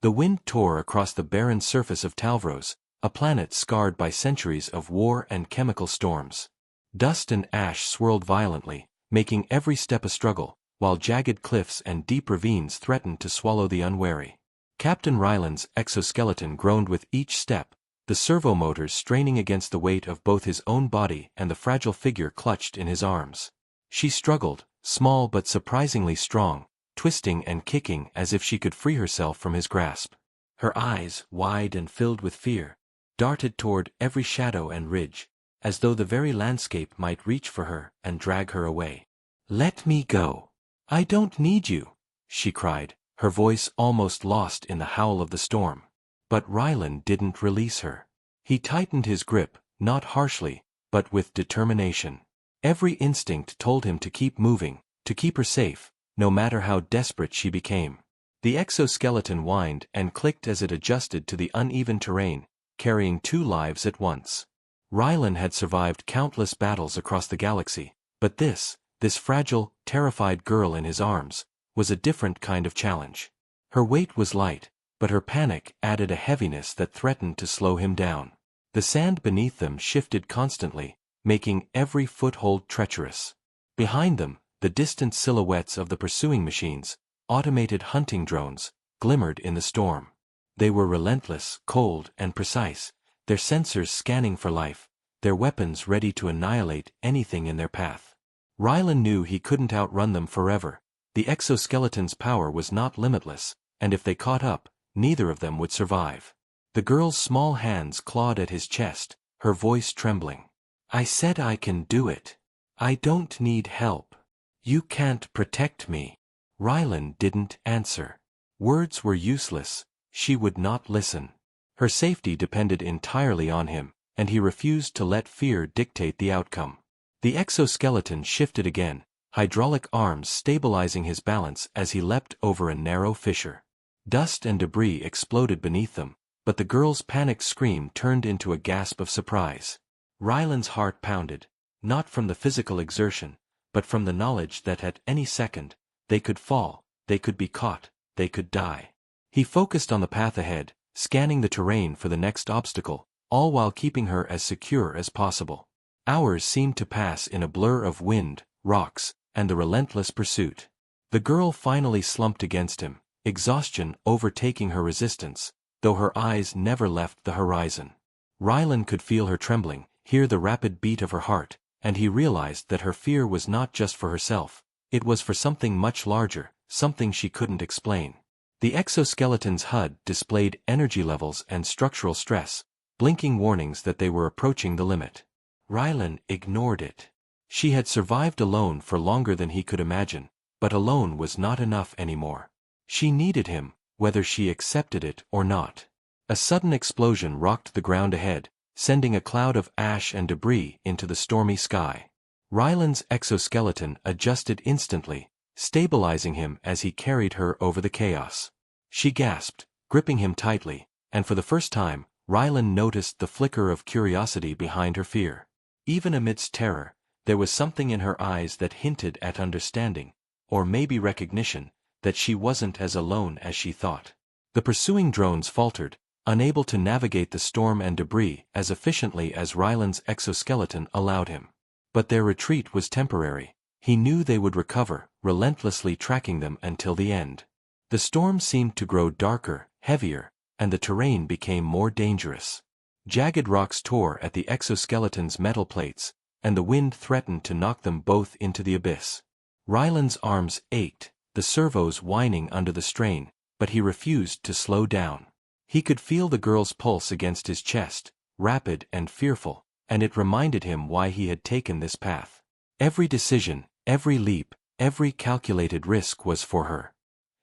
The wind tore across the barren surface of Talvros, a planet scarred by centuries of war and chemical storms. Dust and ash swirled violently, making every step a struggle, while jagged cliffs and deep ravines threatened to swallow the unwary. Captain Ryland's exoskeleton groaned with each step, the servomotors straining against the weight of both his own body and the fragile figure clutched in his arms. She struggled, small but surprisingly strong, twisting and kicking as if she could free herself from his grasp. Her eyes, wide and filled with fear, darted toward every shadow and ridge, as though the very landscape might reach for her and drag her away. "Let me go. I don't need you," she cried, her voice almost lost in the howl of the storm. But Ryland didn't release her. He tightened his grip, not harshly, but with determination. Every instinct told him to keep moving, to keep her safe, no matter how desperate she became. The exoskeleton whined and clicked as it adjusted to the uneven terrain, carrying 2 lives at once. Ryland had survived countless battles across the galaxy, but this fragile, terrified girl in his arms, was a different kind of challenge. Her weight was light, but her panic added a heaviness that threatened to slow him down. The sand beneath them shifted constantly, making every foothold treacherous. Behind them, the distant silhouettes of the pursuing machines, automated hunting drones, glimmered in the storm. They were relentless, cold, and precise, their sensors scanning for life, their weapons ready to annihilate anything in their path. Ryland knew he couldn't outrun them forever. The exoskeleton's power was not limitless, and if they caught up, neither of them would survive. The girl's small hands clawed at his chest, her voice trembling. "I said I can do it. I don't need help. You can't protect me." Ryland didn't answer. Words were useless. She would not listen. Her safety depended entirely on him, and he refused to let fear dictate the outcome. The exoskeleton shifted again, hydraulic arms stabilizing his balance as he leapt over a narrow fissure. Dust and debris exploded beneath them, but the girl's panicked scream turned into a gasp of surprise. Ryland's heart pounded, not from the physical exertion, but from the knowledge that at any second, they could fall, they could be caught, they could die. He focused on the path ahead, scanning the terrain for the next obstacle, all while keeping her as secure as possible. Hours seemed to pass in a blur of wind, rocks, and the relentless pursuit. The girl finally slumped against him, exhaustion overtaking her resistance, though her eyes never left the horizon. Ryland could feel her trembling, hear the rapid beat of her heart, and he realized that her fear was not just for herself, it was for something much larger, something she couldn't explain. The exoskeleton's HUD displayed energy levels and structural stress, blinking warnings that they were approaching the limit. Ryland ignored it. She had survived alone for longer than he could imagine, but alone was not enough anymore. She needed him, whether she accepted it or not. A sudden explosion rocked the ground ahead, sending a cloud of ash and debris into the stormy sky. Ryland's exoskeleton adjusted instantly, stabilizing him as he carried her over the chaos. She gasped, gripping him tightly, and for the first time, Ryland noticed the flicker of curiosity behind her fear. Even amidst terror, there was something in her eyes that hinted at understanding, or maybe recognition, that she wasn't as alone as she thought. The pursuing drones faltered, unable to navigate the storm and debris as efficiently as Ryland's exoskeleton allowed him. But their retreat was temporary. He knew they would recover, relentlessly tracking them until the end. The storm seemed to grow darker, heavier, and the terrain became more dangerous. Jagged rocks tore at the exoskeleton's metal plates, and the wind threatened to knock them both into the abyss. Ryland's arms ached, the servos whining under the strain, but he refused to slow down. He could feel the girl's pulse against his chest, rapid and fearful, and it reminded him why he had taken this path. Every decision, every leap, every calculated risk was for her.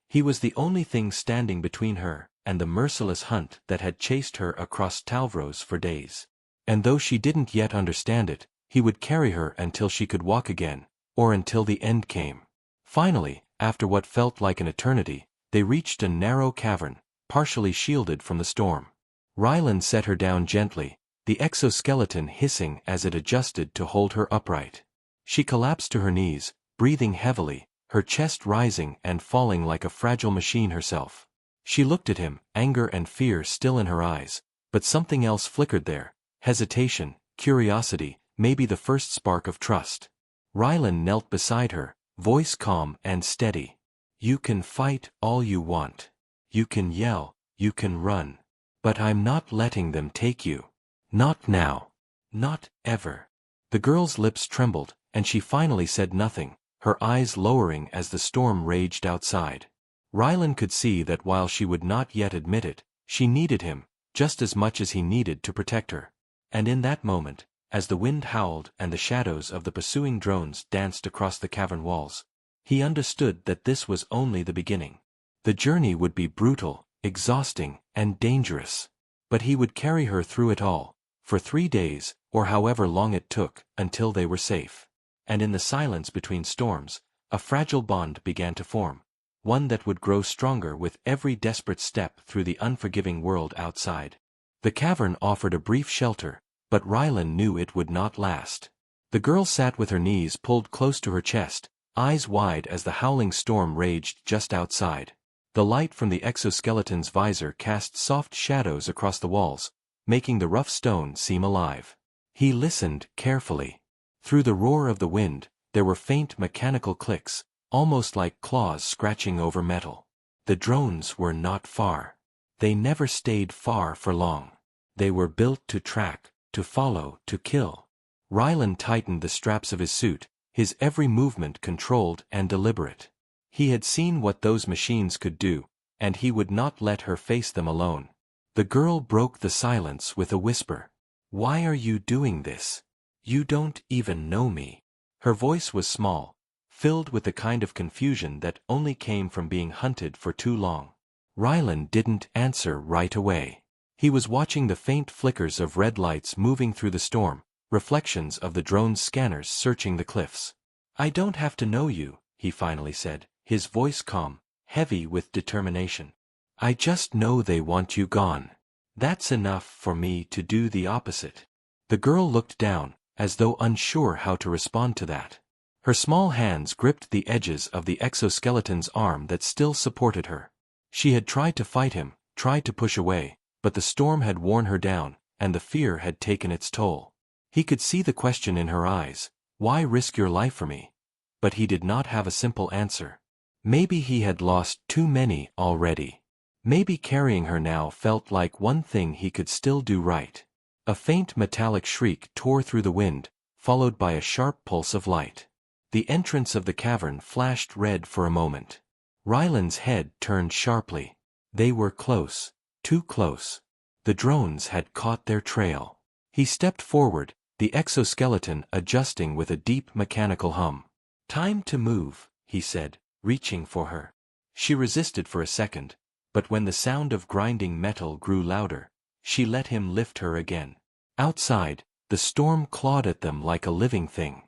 He was the only thing standing between her and the merciless hunt that had chased her across Talvros for days. And though she didn't yet understand it, he would carry her until she could walk again, or until the end came. Finally, after what felt like an eternity, they reached a narrow cavern, partially shielded from the storm. Ryland set her down gently, the exoskeleton hissing as it adjusted to hold her upright. She collapsed to her knees, breathing heavily, her chest rising and falling like a fragile machine herself. She looked at him, anger and fear still in her eyes, but something else flickered there: hesitation, curiosity, maybe the first spark of trust. Rylan knelt beside her, voice calm and steady. "You can fight all you want. You can yell, you can run. But I'm not letting them take you. Not now. Not ever." The girl's lips trembled, and she finally said nothing, her eyes lowering as the storm raged outside. Rylan could see that while she would not yet admit it, she needed him, just as much as he needed to protect her. And in that moment, as the wind howled and the shadows of the pursuing drones danced across the cavern walls, he understood that this was only the beginning. The journey would be brutal, exhausting, and dangerous. But he would carry her through it all, for 3 days, or however long it took, until they were safe. And in the silence between storms, a fragile bond began to form, one that would grow stronger with every desperate step through the unforgiving world outside. The cavern offered a brief shelter, but Rylan knew it would not last. The girl sat with her knees pulled close to her chest, eyes wide as the howling storm raged just outside. The light from the exoskeleton's visor cast soft shadows across the walls, making the rough stone seem alive. He listened carefully. Through the roar of the wind, there were faint mechanical clicks, almost like claws scratching over metal. The drones were not far. They never stayed far for long. They were built to track, to follow, to kill. Rylan tightened the straps of his suit, his every movement controlled and deliberate. He had seen what those machines could do, and he would not let her face them alone. The girl broke the silence with a whisper. "Why are you doing this? You don't even know me." Her voice was small, filled with the kind of confusion that only came from being hunted for too long. Rylan didn't answer right away. He was watching the faint flickers of red lights moving through the storm, reflections of the drone's scanners searching the cliffs. "I don't have to know you," he finally said, his voice calm, heavy with determination. "I just know they want you gone. That's enough for me to do the opposite." The girl looked down, as though unsure how to respond to that. Her small hands gripped the edges of the exoskeleton's arm that still supported her. She had tried to fight him, tried to push away, but the storm had worn her down, and the fear had taken its toll. He could see the question in her eyes: "Why risk your life for me?" But he did not have a simple answer. Maybe he had lost too many already. Maybe carrying her now felt like one thing he could still do right. A faint metallic shriek tore through the wind, followed by a sharp pulse of light. The entrance of the cavern flashed red for a moment. Rylan's head turned sharply. They were close. Too close. The drones had caught their trail. He stepped forward, the exoskeleton adjusting with a deep mechanical hum. "Time to move," he said, reaching for her. She resisted for a second, but when the sound of grinding metal grew louder, she let him lift her again. Outside, the storm clawed at them like a living thing.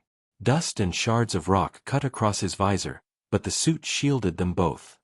Dust and shards of rock cut across his visor, but the suit shielded them both.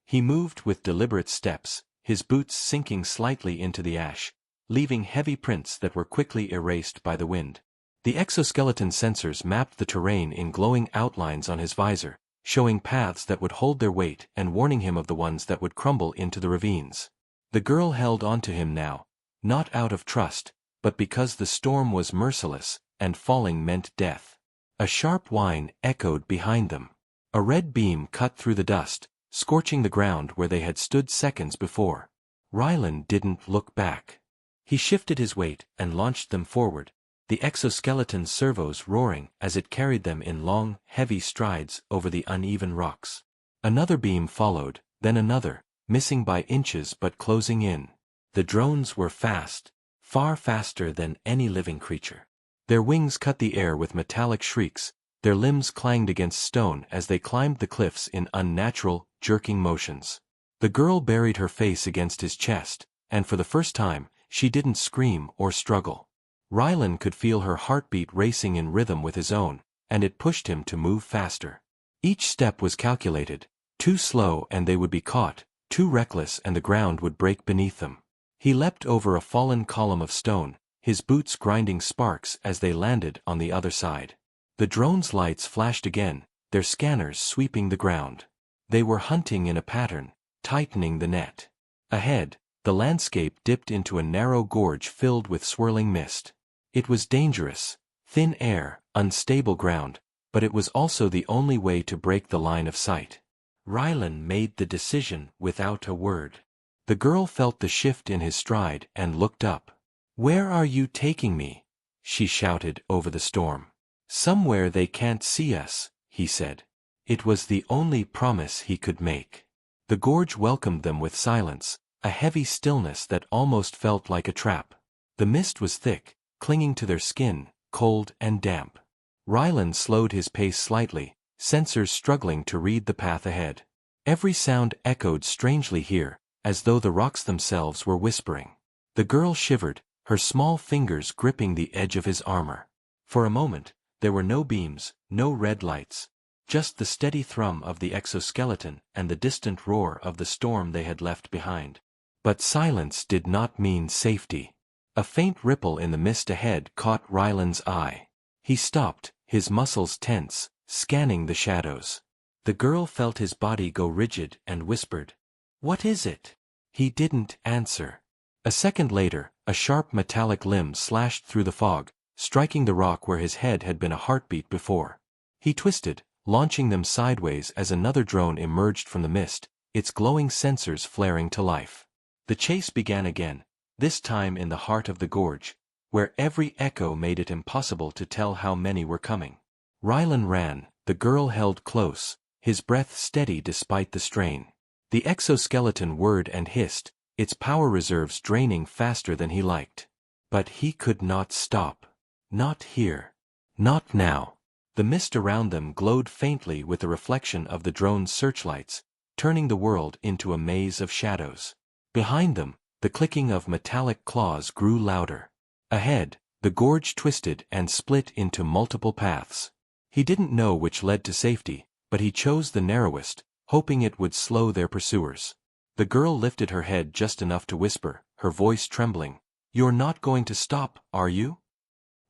He moved with deliberate steps, his boots sinking slightly into the ash, leaving heavy prints that were quickly erased by the wind. The exoskeleton sensors mapped the terrain in glowing outlines on his visor, showing paths that would hold their weight and warning him of the ones that would crumble into the ravines. The girl held on to him now, not out of trust, but because the storm was merciless, and falling meant death. A sharp whine echoed behind them. A red beam cut through the dust, scorching the ground where they had stood seconds before. Rylan didn't look back. He shifted his weight and launched them forward, the exoskeleton's servos roaring as it carried them in long, heavy strides over the uneven rocks. Another beam followed, then another, missing by inches but closing in. The drones were fast, far faster than any living creature. Their wings cut the air with metallic shrieks, their limbs clanged against stone as they climbed the cliffs in unnatural, jerking motions. The girl buried her face against his chest, and for the first time, she didn't scream or struggle. Rylan could feel her heartbeat racing in rhythm with his own, and it pushed him to move faster. Each step was calculated. Too slow and they would be caught, too reckless and the ground would break beneath them. He leapt over a fallen column of stone, his boots grinding sparks as they landed on the other side. The drone's lights flashed again, their scanners sweeping the ground. They were hunting in a pattern, tightening the net. Ahead, the landscape dipped into a narrow gorge filled with swirling mist. It was dangerous, thin air, unstable ground, but it was also the only way to break the line of sight. Rylan made the decision without a word. The girl felt the shift in his stride and looked up. "Where are you taking me?" she shouted over the storm. "Somewhere they can't see us," he said. It was the only promise he could make. The gorge welcomed them with silence, a heavy stillness that almost felt like a trap. The mist was thick, clinging to their skin, cold and damp. Rylan slowed his pace slightly, sensors struggling to read the path ahead. Every sound echoed strangely here, as though the rocks themselves were whispering. The girl shivered, her small fingers gripping the edge of his armor. For a moment, there were no beams, no red lights. Just the steady thrum of the exoskeleton and the distant roar of the storm they had left behind. But silence did not mean safety. A faint ripple in the mist ahead caught Rylan's eye. He stopped, his muscles tense, scanning the shadows. The girl felt his body go rigid and whispered, "What is it?" He didn't answer. A second later, a sharp metallic limb slashed through the fog, striking the rock where his head had been a heartbeat before. He twisted, launching them sideways as another drone emerged from the mist, its glowing sensors flaring to life. The chase began again, this time in the heart of the gorge, where every echo made it impossible to tell how many were coming. Rylan ran, the girl held close, his breath steady despite the strain. The exoskeleton whirred and hissed, its power reserves draining faster than he liked. But he could not stop. Not here. Not now. The mist around them glowed faintly with the reflection of the drone's searchlights, turning the world into a maze of shadows. Behind them, the clicking of metallic claws grew louder. Ahead, the gorge twisted and split into multiple paths. He didn't know which led to safety, but he chose the narrowest, hoping it would slow their pursuers. The girl lifted her head just enough to whisper, her voice trembling, "You're not going to stop, are you?"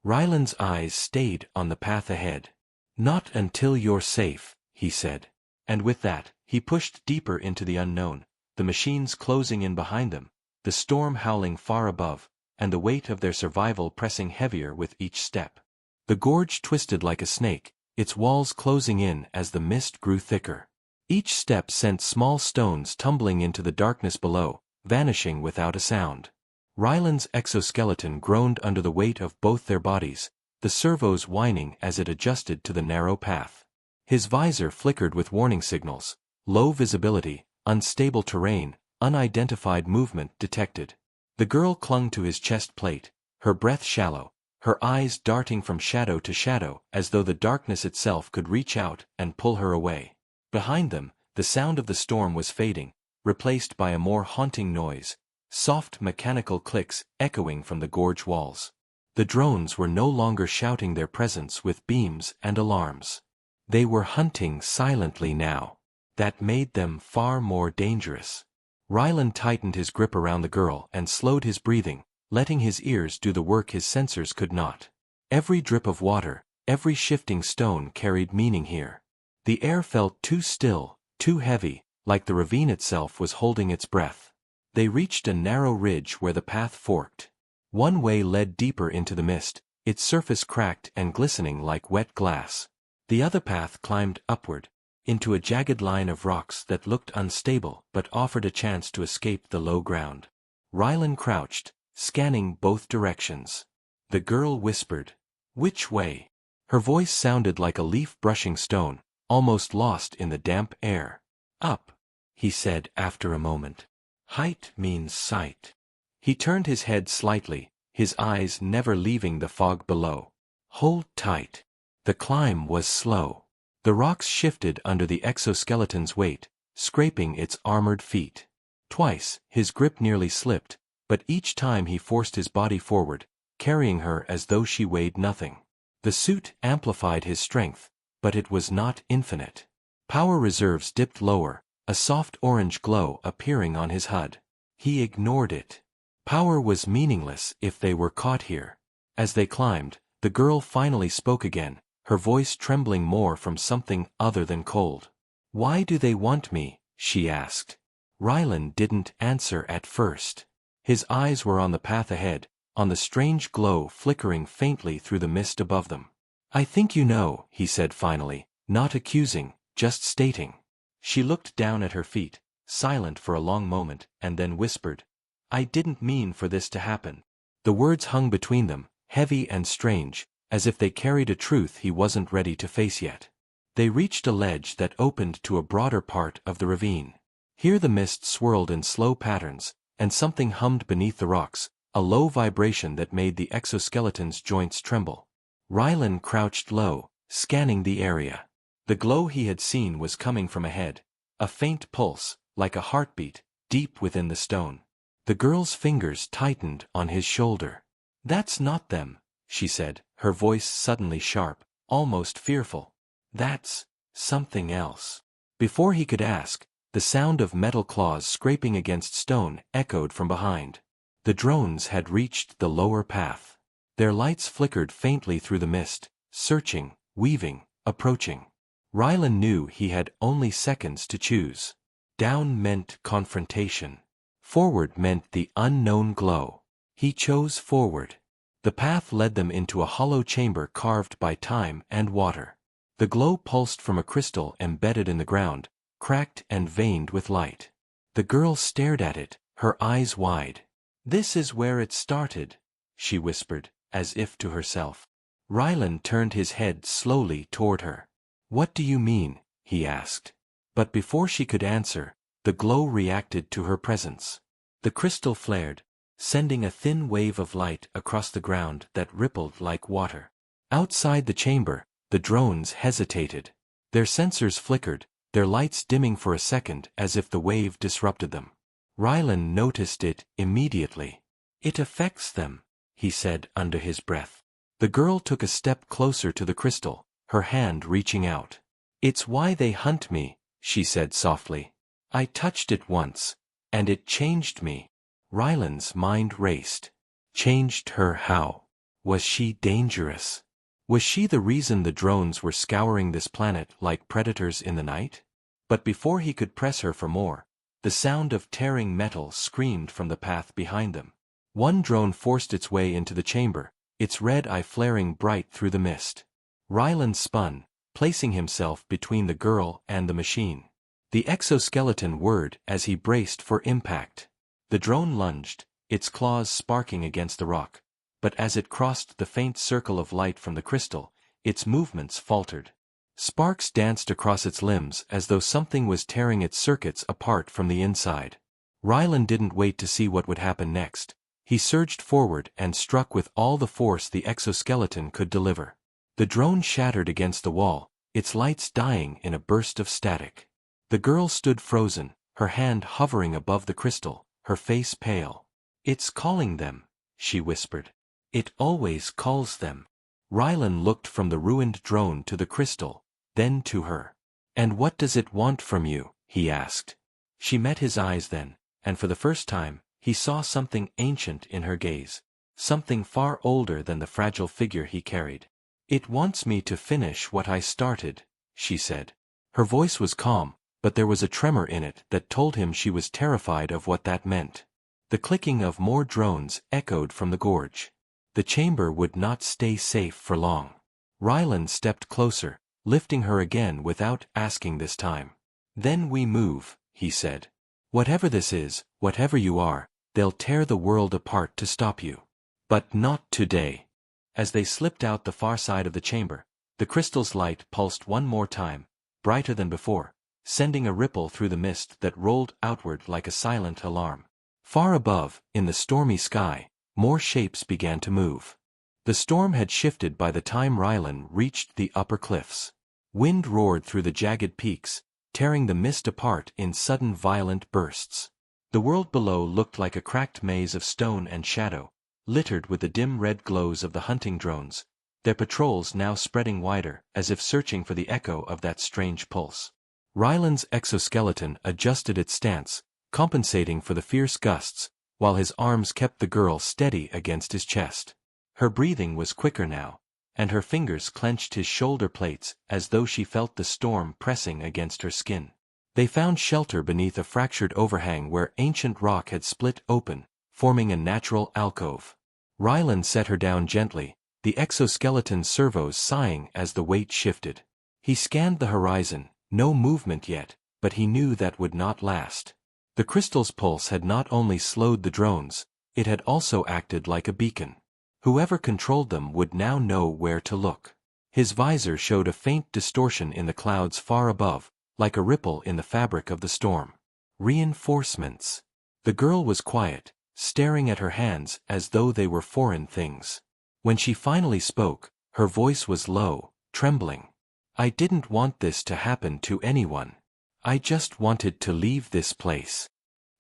Rylan's eyes stayed on the path ahead. "Not until you're safe," he said. And with that, he pushed deeper into the unknown, the machines closing in behind them, the storm howling far above, and the weight of their survival pressing heavier with each step. The gorge twisted like a snake, its walls closing in as the mist grew thicker. Each step sent small stones tumbling into the darkness below, vanishing without a sound. Rylan's exoskeleton groaned under the weight of both their bodies, the servos whining as it adjusted to the narrow path. His visor flickered with warning signals: low visibility, unstable terrain, unidentified movement detected. The girl clung to his chest plate, her breath shallow, her eyes darting from shadow to shadow as though the darkness itself could reach out and pull her away. Behind them, the sound of the storm was fading, replaced by a more haunting noise, soft mechanical clicks echoing from the gorge walls. The drones were no longer shouting their presence with beams and alarms. They were hunting silently now. That made them far more dangerous. Rylan tightened his grip around the girl and slowed his breathing, letting his ears do the work his sensors could not. Every drip of water, every shifting stone carried meaning here. The air felt too still, too heavy, like the ravine itself was holding its breath. They reached a narrow ridge where the path forked. One way led deeper into the mist, its surface cracked and glistening like wet glass. The other path climbed upward, into a jagged line of rocks that looked unstable but offered a chance to escape the low ground. Rylan crouched, scanning both directions. The girl whispered, "Which way?" Her voice sounded like a leaf brushing stone, almost lost in the damp air. "Up," he said after a moment. "Height means sight." He turned his head slightly, his eyes never leaving the fog below. "Hold tight." The climb was slow. The rocks shifted under the exoskeleton's weight, scraping its armored feet. Twice, his grip nearly slipped, but each time he forced his body forward, carrying her as though she weighed nothing. The suit amplified his strength, but it was not infinite. Power reserves dipped lower, a soft orange glow appearing on his HUD. He ignored it. Power was meaningless if they were caught here. As they climbed, the girl finally spoke again, her voice trembling more from something other than cold. "Why do they want me?" she asked. Rylan didn't answer at first. His eyes were on the path ahead, on the strange glow flickering faintly through the mist above them. "I think you know," he said finally, not accusing, just stating. She looked down at her feet, silent for a long moment, and then whispered, "I didn't mean for this to happen." The words hung between them, heavy and strange, as if they carried a truth he wasn't ready to face yet. They reached a ledge that opened to a broader part of the ravine. Here the mist swirled in slow patterns, and something hummed beneath the rocks, a low vibration that made the exoskeleton's joints tremble. Rylan crouched low, scanning the area. The glow he had seen was coming from ahead, a faint pulse, like a heartbeat, deep within the stone. The girl's fingers tightened on his shoulder. "That's not them," she said, her voice suddenly sharp, almost fearful. "That's something else." Before he could ask, the sound of metal claws scraping against stone echoed from behind. The drones had reached the lower path. Their lights flickered faintly through the mist, searching, weaving, approaching. Rylan knew he had only seconds to choose. Down meant confrontation. Forward meant the unknown glow. He chose forward. The path led them into a hollow chamber carved by time and water. The glow pulsed from a crystal embedded in the ground, cracked and veined with light. The girl stared at it, her eyes wide. "This is where it started," she whispered, as if to herself. Rylan turned his head slowly toward her. "What do you mean?" he asked. But before she could answer, the glow reacted to her presence. The crystal flared, sending a thin wave of light across the ground that rippled like water. Outside the chamber, the drones hesitated. Their sensors flickered, their lights dimming for a second as if the wave disrupted them. Rylan noticed it immediately. "It affects them," he said under his breath. The girl took a step closer to the crystal, her hand reaching out. "It's why they hunt me," she said softly. "I touched it once, and it changed me." Rylan's mind raced. Changed her how? Was she dangerous? Was she the reason the drones were scouring this planet like predators in the night? But before he could press her for more, the sound of tearing metal screamed from the path behind them. One drone forced its way into the chamber, its red eye flaring bright through the mist. Rylan spun, placing himself between the girl and the machine. The exoskeleton whirred as he braced for impact. The drone lunged, its claws sparking against the rock, but as it crossed the faint circle of light from the crystal, its movements faltered. Sparks danced across its limbs as though something was tearing its circuits apart from the inside. Rylan didn't wait to see what would happen next. He surged forward and struck with all the force the exoskeleton could deliver. The drone shattered against the wall, its lights dying in a burst of static. The girl stood frozen, her hand hovering above the crystal, her face pale. "It's calling them," she whispered. "It always calls them." Rylan looked from the ruined drone to the crystal, then to her. "And what does it want from you?" he asked. She met his eyes then, and for the first time, he saw something ancient in her gaze, something far older than the fragile figure he carried. "It wants me to finish what I started," she said. Her voice was calm, but there was a tremor in it that told him she was terrified of what that meant. The clicking of more drones echoed from the gorge. The chamber would not stay safe for long. Rylan stepped closer, lifting her again without asking this time. "Then we move," he said. "Whatever this is, whatever you are, they'll tear the world apart to stop you. But not today." As they slipped out the far side of the chamber, the crystal's light pulsed one more time, brighter than before, sending a ripple through the mist that rolled outward like a silent alarm. Far above, in the stormy sky, more shapes began to move. The storm had shifted by the time Rylan reached the upper cliffs. Wind roared through the jagged peaks, tearing the mist apart in sudden violent bursts. The world below looked like a cracked maze of stone and shadow, littered with the dim red glows of the hunting drones, their patrols now spreading wider as if searching for the echo of that strange pulse. Rylan's exoskeleton adjusted its stance, compensating for the fierce gusts, while his arms kept the girl steady against his chest. Her breathing was quicker now, and her fingers clenched his shoulder plates as though she felt the storm pressing against her skin. They found shelter beneath a fractured overhang where ancient rock had split open, forming a natural alcove. Rylan set her down gently, the exoskeleton's servos sighing as the weight shifted. He scanned the horizon, no movement yet, but he knew that would not last. The crystal's pulse had not only slowed the drones, it had also acted like a beacon. Whoever controlled them would now know where to look. His visor showed a faint distortion in the clouds far above, like a ripple in the fabric of the storm. Reinforcements. The girl was quiet, staring at her hands as though they were foreign things. When she finally spoke, her voice was low, trembling. I didn't want this to happen to anyone. I just wanted to leave this place.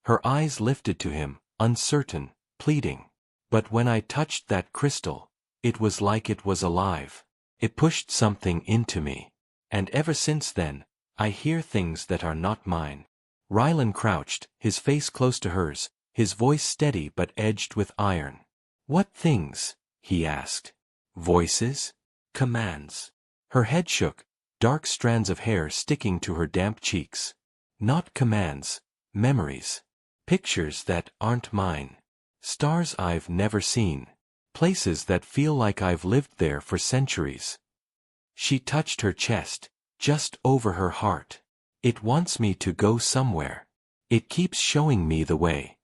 Her eyes lifted to him, uncertain, pleading. But when I touched that crystal, it was like it was alive. It pushed something into me. And ever since then, I hear things that are not mine. Rylan crouched, his face close to hers, his voice steady but edged with iron. What things? He asked. Voices? Commands. Her head shook, dark strands of hair sticking to her damp cheeks. Not commands, memories. Pictures that aren't mine. Stars I've never seen. Places that feel like I've lived there for centuries. She touched her chest, just over her heart. It wants me to go somewhere. It keeps showing me the way.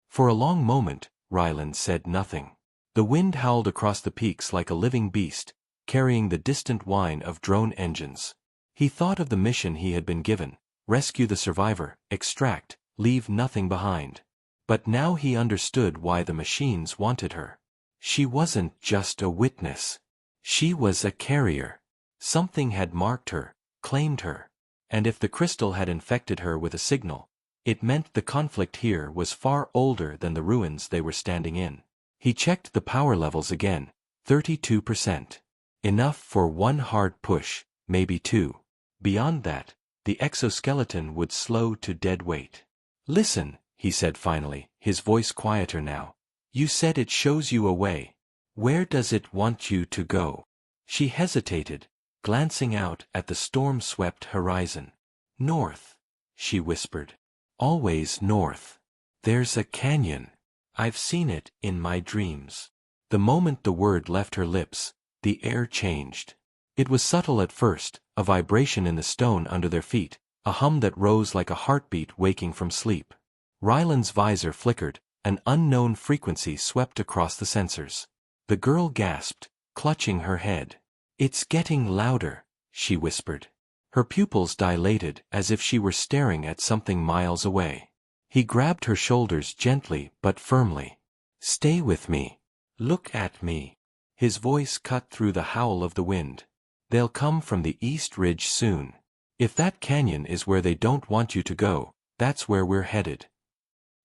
For a long moment, Rylan said nothing. The wind howled across the peaks like a living beast, carrying the distant whine of drone engines. He thought of the mission he had been given: rescue the survivor, extract, leave nothing behind. But now he understood why the machines wanted her. She wasn't just a witness. She was a carrier. Something had marked her, claimed her. And if the crystal had infected her with a signal, it meant the conflict here was far older than the ruins they were standing in. He checked the power levels again, 32%. Enough for one hard push, maybe two. Beyond that, the exoskeleton would slow to dead weight. Listen, he said finally, his voice quieter now. You said it shows you a way. Where does it want you to go? She hesitated, glancing out at the storm-swept horizon. North, she whispered. Always north. There's a canyon. I've seen it in my dreams. The moment the word left her lips, the air changed. It was subtle at first, a vibration in the stone under their feet, a hum that rose like a heartbeat waking from sleep. Rylan's visor flickered, an unknown frequency swept across the sensors. The girl gasped, clutching her head. It's getting louder, she whispered. Her pupils dilated as if she were staring at something miles away. He grabbed her shoulders gently but firmly. Stay with me. Look at me. His voice cut through the howl of the wind. They'll come from the East Ridge soon. If that canyon is where they don't want you to go, that's where we're headed.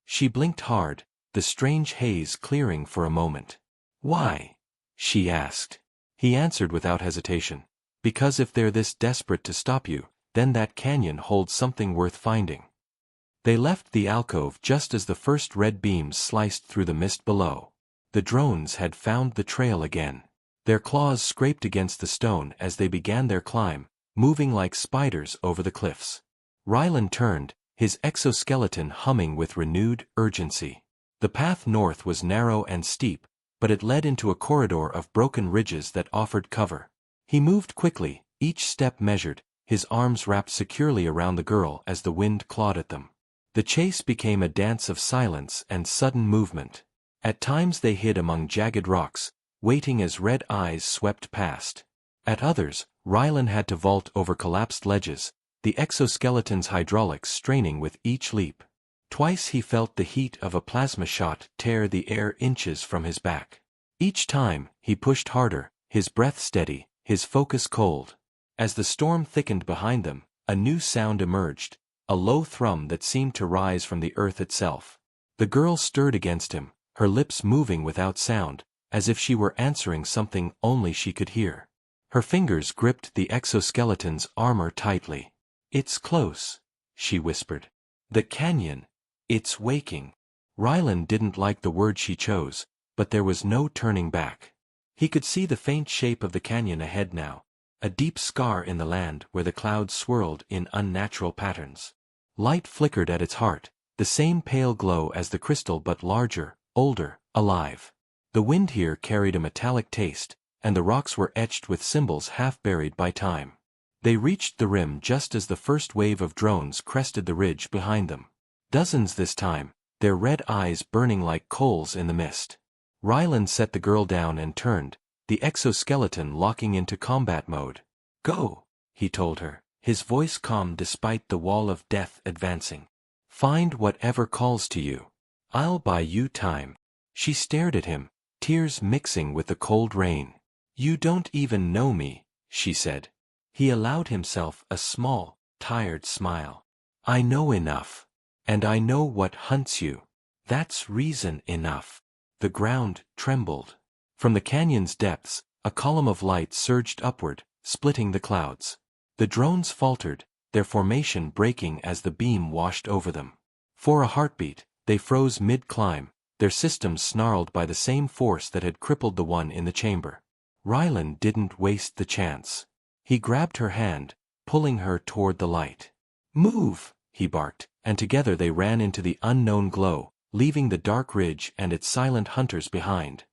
She blinked hard, the strange haze clearing for a moment. Why? She asked. He answered without hesitation. Because if they're this desperate to stop you, then that canyon holds something worth finding. They left the alcove just as the first red beams sliced through the mist below. The drones had found the trail again. Their claws scraped against the stone as they began their climb, moving like spiders over the cliffs. Rylan turned, his exoskeleton humming with renewed urgency. The path north was narrow and steep, but it led into a corridor of broken ridges that offered cover. He moved quickly, each step measured, his arms wrapped securely around the girl as the wind clawed at them. The chase became a dance of silence and sudden movement. At times they hid among jagged rocks, waiting as red eyes swept past. At others, Rylan had to vault over collapsed ledges, the exoskeleton's hydraulics straining with each leap. Twice he felt the heat of a plasma shot tear the air inches from his back. Each time, he pushed harder, his breath steady, his focus cold. As the storm thickened behind them, a new sound emerged, a low thrum that seemed to rise from the earth itself. The girl stirred against him, her lips moving without sound, as if she were answering something only she could hear. Her fingers gripped the exoskeleton's armor tightly. It's close, she whispered. The canyon. It's waking. Rylan didn't like the word she chose, but there was no turning back. He could see the faint shape of the canyon ahead now, a deep scar in the land where the clouds swirled in unnatural patterns. Light flickered at its heart, the same pale glow as the crystal but larger, older, alive. The wind here carried a metallic taste, and the rocks were etched with symbols half buried by time. They reached the rim just as the first wave of drones crested the ridge behind them. Dozens this time, their red eyes burning like coals in the mist. Ryland set the girl down and turned, the exoskeleton locking into combat mode. "Go," he told her, his voice calm despite the wall of death advancing. "Find whatever calls to you. I'll buy you time." She stared at him, tears mixing with the cold rain. "You don't even know me," she said. He allowed himself a small, tired smile. "I know enough. And I know what hunts you. That's reason enough." The ground trembled. From the canyon's depths, a column of light surged upward, splitting the clouds. The drones faltered, their formation breaking as the beam washed over them. For a heartbeat, they froze mid-climb, their systems snarled by the same force that had crippled the one in the chamber. Ryland didn't waste the chance. He grabbed her hand, pulling her toward the light. "Move!" he barked, and together they ran into the unknown glow, leaving the dark ridge and its silent hunters behind.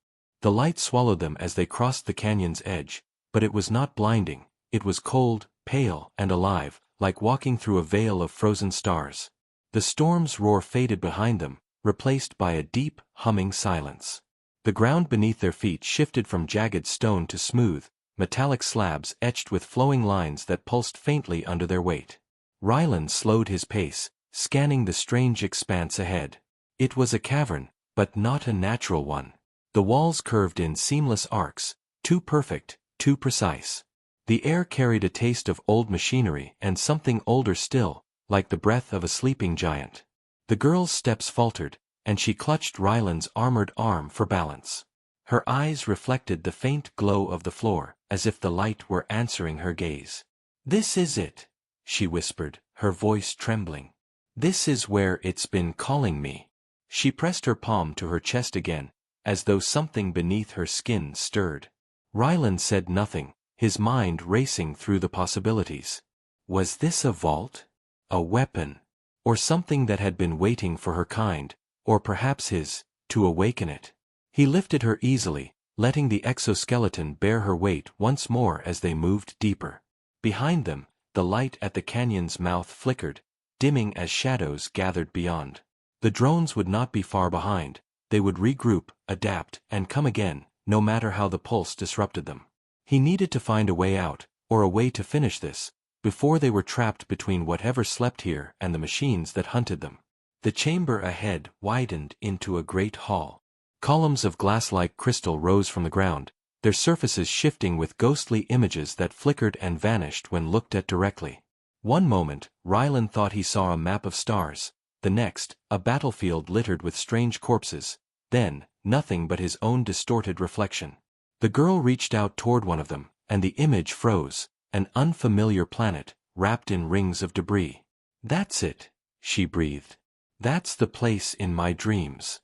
The light swallowed them as they crossed the canyon's edge, but it was not blinding, it was cold, pale, and alive, like walking through a veil of frozen stars. The storm's roar faded behind them, replaced by a deep, humming silence. The ground beneath their feet shifted from jagged stone to smooth, metallic slabs etched with flowing lines that pulsed faintly under their weight. Ryland slowed his pace, scanning the strange expanse ahead. It was a cavern, but not a natural one. The walls curved in seamless arcs, too perfect, too precise. The air carried a taste of old machinery and something older still, like the breath of a sleeping giant. The girl's steps faltered, and she clutched Ryland's armored arm for balance. Her eyes reflected the faint glow of the floor, as if the light were answering her gaze. "This is it," she whispered, her voice trembling. "This is where it's been calling me." She pressed her palm to her chest again, as though something beneath her skin stirred. Ryland said nothing, his mind racing through the possibilities. Was this a vault? A weapon? Or something that had been waiting for her kind, or perhaps his, to awaken it? He lifted her easily, letting the exoskeleton bear her weight once more as they moved deeper. Behind them, the light at the canyon's mouth flickered, dimming as shadows gathered beyond. The drones would not be far behind. They would regroup, adapt, and come again, no matter how the pulse disrupted them. He needed to find a way out, or a way to finish this, before they were trapped between whatever slept here and the machines that hunted them. The chamber ahead widened into a great hall. Columns of glass-like crystal rose from the ground, their surfaces shifting with ghostly images that flickered and vanished when looked at directly. One moment, Ryland thought he saw a map of stars, the next, a battlefield littered with strange corpses, then, nothing but his own distorted reflection. The girl reached out toward one of them, and the image froze, an unfamiliar planet, wrapped in rings of debris. "That's it," she breathed. "That's the place in my dreams."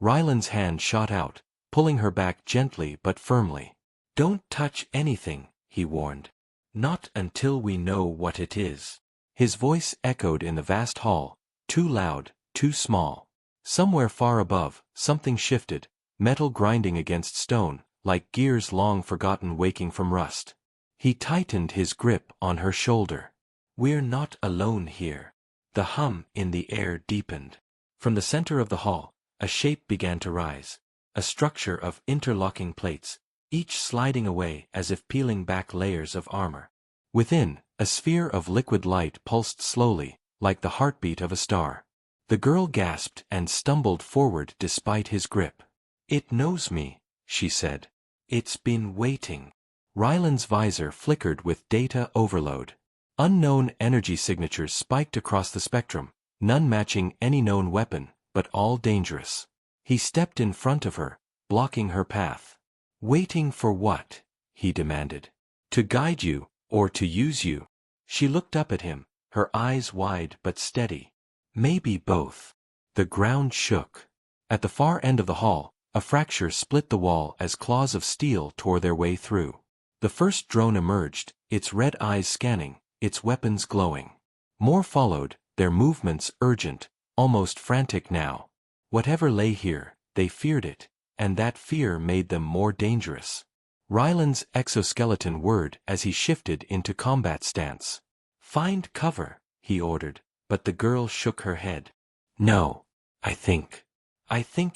Ryland's hand shot out, pulling her back gently but firmly. "Don't touch anything," he warned. "Not until we know what it is." His voice echoed in the vast hall, too loud, too small. Somewhere far above, something shifted, metal grinding against stone, like gears long forgotten waking from rust. He tightened his grip on her shoulder. "We're not alone here." The hum in the air deepened. From the center of the hall, a shape began to rise, a structure of interlocking plates, each sliding away as if peeling back layers of armor. Within, a sphere of liquid light pulsed slowly, like the heartbeat of a star. The girl gasped and stumbled forward despite his grip. "It knows me," she said. "It's been waiting." Ryland's visor flickered with data overload. Unknown energy signatures spiked across the spectrum, none matching any known weapon, but all dangerous. He stepped in front of her, blocking her path. "Waiting for what?" he demanded. "To guide you, or to use you?" She looked up at him, her eyes wide but steady. "Maybe both." The ground shook. At the far end of the hall, a fracture split the wall as claws of steel tore their way through. The first drone emerged, its red eyes scanning, its weapons glowing. More followed, their movements urgent, almost frantic now. Whatever lay here, they feared it, and that fear made them more dangerous. Ryland's exoskeleton whirred as he shifted into combat stance. "Find cover," he ordered, but the girl shook her head. "No, I think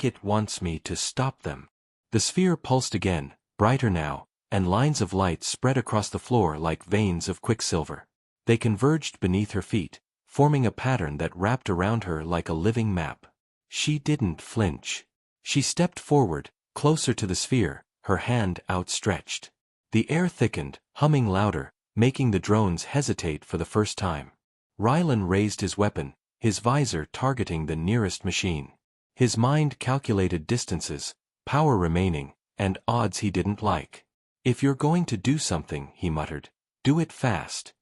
it wants me to stop them." The sphere pulsed again, brighter now, and lines of light spread across the floor like veins of quicksilver. They converged beneath her feet, forming a pattern that wrapped around her like a living map. She didn't flinch. She stepped forward, closer to the sphere, her hand outstretched. The air thickened, humming louder, making the drones hesitate for the first time. Ryland raised his weapon, his visor targeting the nearest machine. His mind calculated distances, power remaining, and odds he didn't like. "If you're going to do something," he muttered, "do it fast."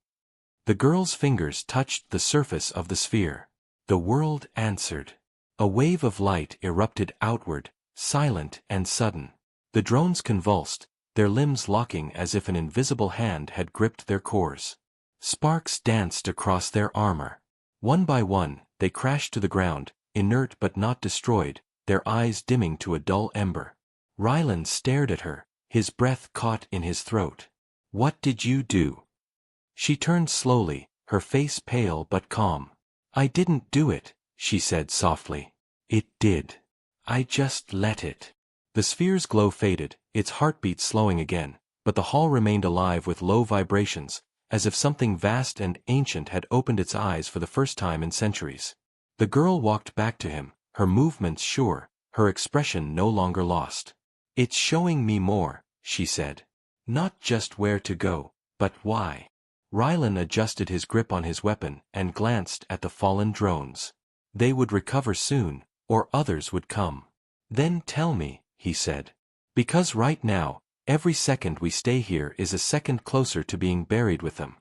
The girl's fingers touched the surface of the sphere. The world answered. A wave of light erupted outward, silent and sudden. The drones convulsed, their limbs locking as if an invisible hand had gripped their cores. Sparks danced across their armor. One by one, they crashed to the ground, inert but not destroyed, their eyes dimming to a dull ember. Ryland stared at her, his breath caught in his throat. "What did you do?" She turned slowly, her face pale but calm. "I didn't do it," she said softly. "It did. I just let it." The sphere's glow faded, its heartbeat slowing again, but the hall remained alive with low vibrations, as if something vast and ancient had opened its eyes for the first time in centuries. The girl walked back to him, her movements sure, her expression no longer lost. "It's showing me more," she said. "Not just where to go, but why." Ryland adjusted his grip on his weapon and glanced at the fallen drones. They would recover soon, or others would come. "Then tell me," he said. "Because right now, every second we stay here is a second closer to being buried with them."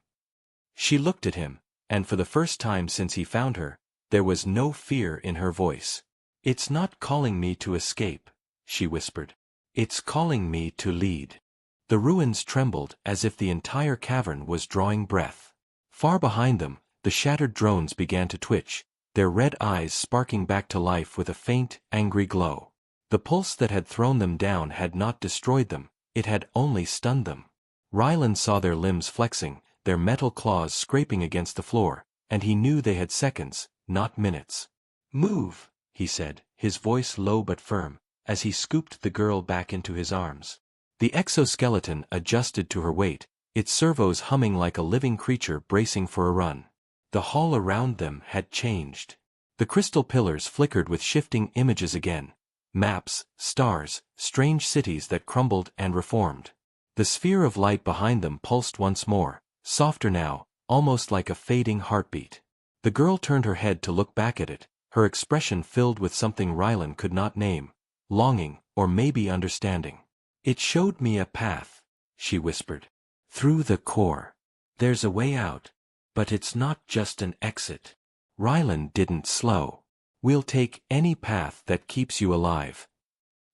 She looked at him, and for the first time since he found her, there was no fear in her voice. "It's not calling me to escape," she whispered. "It's calling me to lead." The ruins trembled as if the entire cavern was drawing breath. Far behind them, the shattered drones began to twitch, their red eyes sparking back to life with a faint, angry glow. The pulse that had thrown them down had not destroyed them, it had only stunned them. Ryland saw their limbs flexing, their metal claws scraping against the floor, and he knew they had seconds, not minutes. "Move," he said, his voice low but firm, as he scooped the girl back into his arms. The exoskeleton adjusted to her weight, its servos humming like a living creature bracing for a run. The hall around them had changed. The crystal pillars flickered with shifting images again. Maps, stars, strange cities that crumbled and reformed. The sphere of light behind them pulsed once more, softer now, almost like a fading heartbeat. The girl turned her head to look back at it, her expression filled with something Ryland could not name, longing, or maybe understanding. "It showed me a path," she whispered. "Through the core. There's a way out, but it's not just an exit." Ryland didn't slow. "We'll take any path that keeps you alive."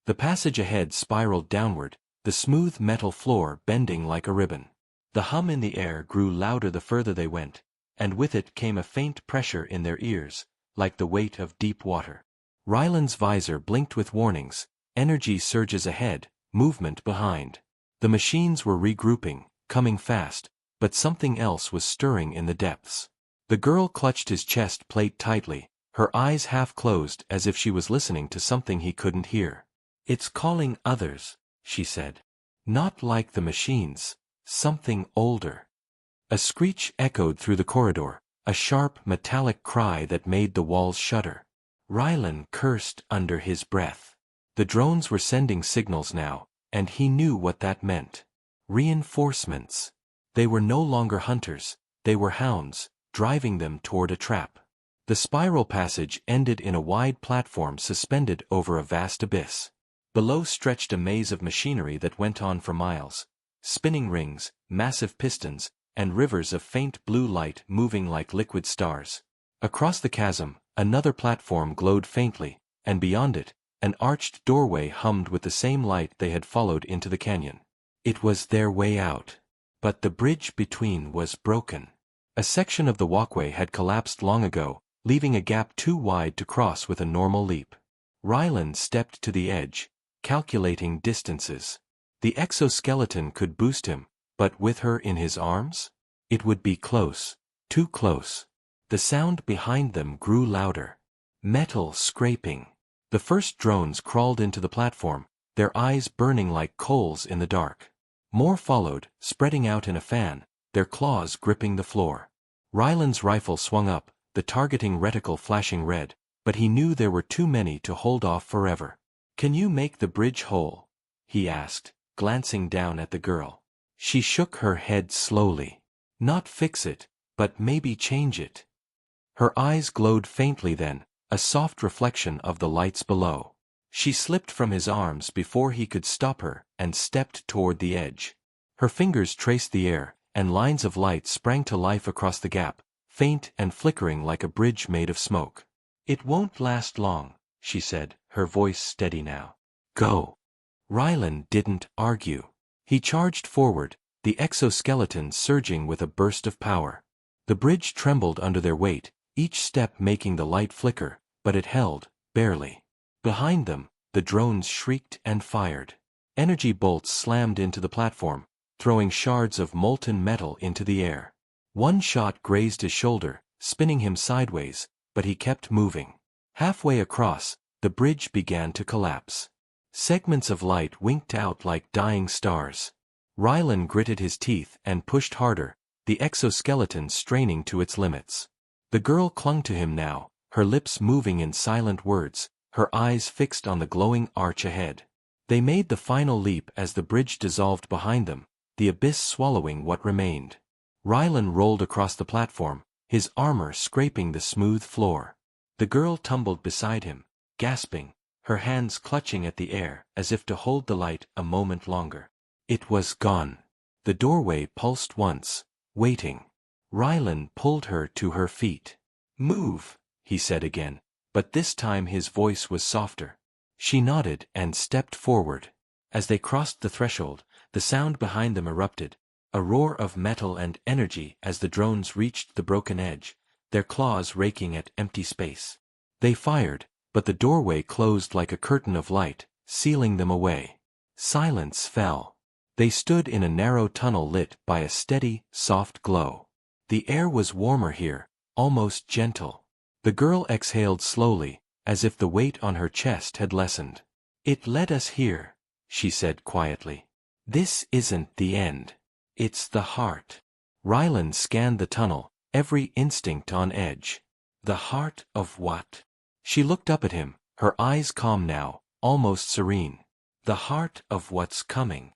The passage ahead spiraled downward, the smooth metal floor bending like a ribbon. The hum in the air grew louder the further they went, and with it came a faint pressure in their ears, like the weight of deep water. Ryland's visor blinked with warnings, energy surges ahead, movement behind. The machines were regrouping, coming fast, but something else was stirring in the depths. The girl clutched his chest plate tightly, her eyes half closed as if she was listening to something he couldn't hear. "It's calling others," she said. "Not like the machines, something older." A screech echoed through the corridor, a sharp metallic cry that made the walls shudder. Ryland cursed under his breath. The drones were sending signals now, and he knew what that meant. Reinforcements. They were no longer hunters, they were hounds, driving them toward a trap. The spiral passage ended in a wide platform suspended over a vast abyss. Below stretched a maze of machinery that went on for miles. Spinning rings, massive pistons, and rivers of faint blue light moving like liquid stars. Across the chasm, another platform glowed faintly, and beyond it, an arched doorway hummed with the same light they had followed into the canyon. It was their way out. But the bridge between was broken. A section of the walkway had collapsed long ago, leaving a gap too wide to cross with a normal leap. Ryland stepped to the edge, calculating distances. The exoskeleton could boost him, but with her in his arms? It would be close. Too close. The sound behind them grew louder. Metal scraping. The first drones crawled into the platform, their eyes burning like coals in the dark. More followed, spreading out in a fan, their claws gripping the floor. Ryland's rifle swung up, the targeting reticle flashing red, but he knew there were too many to hold off forever. "Can you make the bridge whole?" he asked, glancing down at the girl. She shook her head slowly. "Not fix it, but maybe change it." Her eyes glowed faintly then, a soft reflection of the lights below. She slipped from his arms before he could stop her and stepped toward the edge. Her fingers traced the air, and lines of light sprang to life across the gap, faint and flickering like a bridge made of smoke. "It won't last long," she said, her voice steady now. "Go." Ryland didn't argue. He charged forward, the exoskeleton surging with a burst of power. The bridge trembled under their weight, each step making the light flicker, but it held, barely. Behind them, the drones shrieked and fired. Energy bolts slammed into the platform, throwing shards of molten metal into the air. One shot grazed his shoulder, spinning him sideways, but he kept moving. Halfway across, the bridge began to collapse. Segments of light winked out like dying stars. Ryland gritted his teeth and pushed harder, the exoskeleton straining to its limits. The girl clung to him now, her lips moving in silent words, her eyes fixed on the glowing arch ahead. They made the final leap as the bridge dissolved behind them, the abyss swallowing what remained. Ryland rolled across the platform, his armor scraping the smooth floor. The girl tumbled beside him, gasping, her hands clutching at the air as if to hold the light a moment longer. It was gone. The doorway pulsed once, waiting. Ryland pulled her to her feet. "Move," he said again, but this time his voice was softer. She nodded and stepped forward. As they crossed the threshold, the sound behind them erupted, a roar of metal and energy as the drones reached the broken edge, their claws raking at empty space. They fired, but the doorway closed like a curtain of light, sealing them away. Silence fell. They stood in a narrow tunnel lit by a steady, soft glow. The air was warmer here, almost gentle. The girl exhaled slowly, as if the weight on her chest had lessened. "It led us here," she said quietly. "This isn't the end. It's the heart." Ryland scanned the tunnel, every instinct on edge. The heart of what? She looked up at him, her eyes calm now, almost serene. The heart of what's coming.